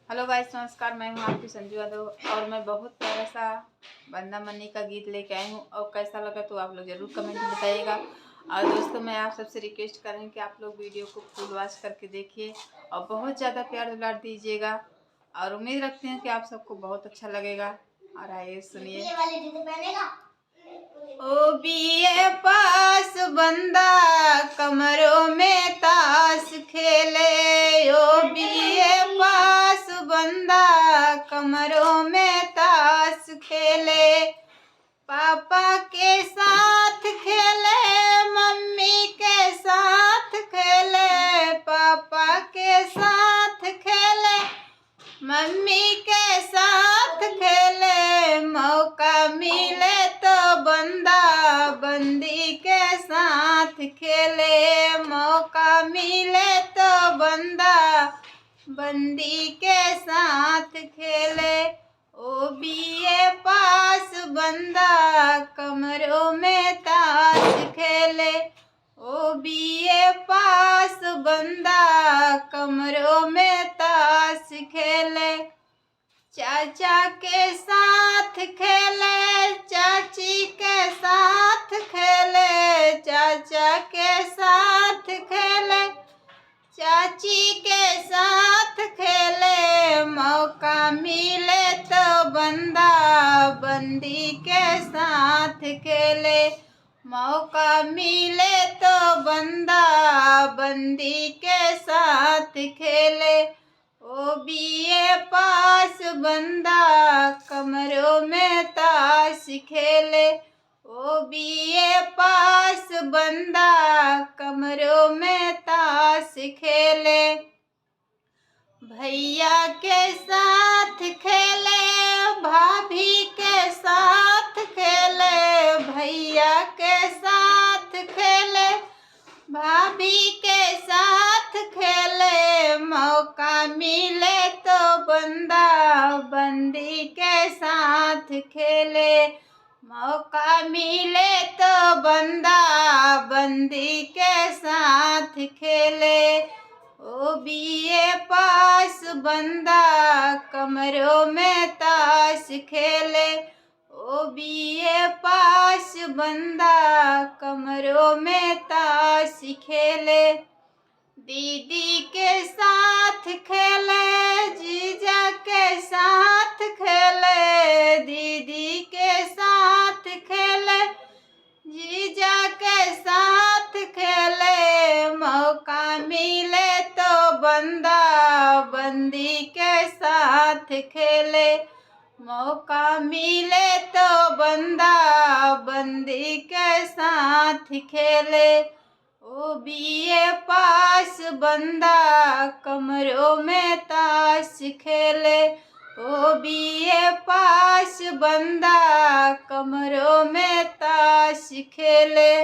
Hello guys, नमस्कार। मैं हूं आपकी संजू यादव और मैं बहुत प्यारा सा बंदा मनी का गीत लेके आई हूं और कैसा लगा तो आप लोग ज़रूर कमेंट में बताइएगा। और दोस्तों, मैं आप सबसे रिक्वेस्ट कर रही हूं कि आप लोग वीडियो को फुल वॉच करके देखिए और बहुत ज़्यादा प्यार दुलार दीजिएगा और उम्मीद रखते हैं कि आप सबको बहुत अच्छा लगेगा। और आइए सुनिए। ओ बीए पास बंदा कमरों में ताश खेले, ओ बीए पास बंदा कमरों में ताश खेले। पापा के साथ खेले, मम्मी के साथ खेले, पापा के साथ खेले, मम्मी के साथ खेले। मौका मिले तो बंदा बंदी के साथ खेले, मौका मिले तो बंदा बंदी के साथ खेले। ओ बीए पास बंदा कमरों में ताश खेले, ओ बीए पास बंदा कमरों में ताश खेले। चाचा के साथ खेले, चाची के साथ खेले, चाचा के साथ खेले, चाची के साथ खेले। मौका मिले तो बंदा बंदी के साथ खेले, मौका मिले तो बंदा बंदी के साथ खेले। ओ बीए पास बंदा कमरों में ताश खेले, ओ बीए पास बंदा कमरों में ताश खेले। भैया के साथ खेले, भाभी के साथ खेले, भैया के साथ खेले, भाभी के साथ खेले। मौका मिले तो बंदा बंदी के साथ खेले, मौका मिले तो बंदा बंदी के साथ खेले। ओ बीए पास बंदा कमरों में ताश खेले, ओ बीए पास बंदा कमरों में ताश खेले। दीदी के साथ खेले, जीजा के साथ खेले, दीदी के साथ खेले, जीजा के साथ खेले। मौका मिले तो बंदा बंदी के साथ खेले, मौका मिले तो बंदा बंदी के साथ खेले। ओ बीए पास बंदा कमरों में ताश खेले, ओ बीए पास बंदा कमरों में ताश खेले।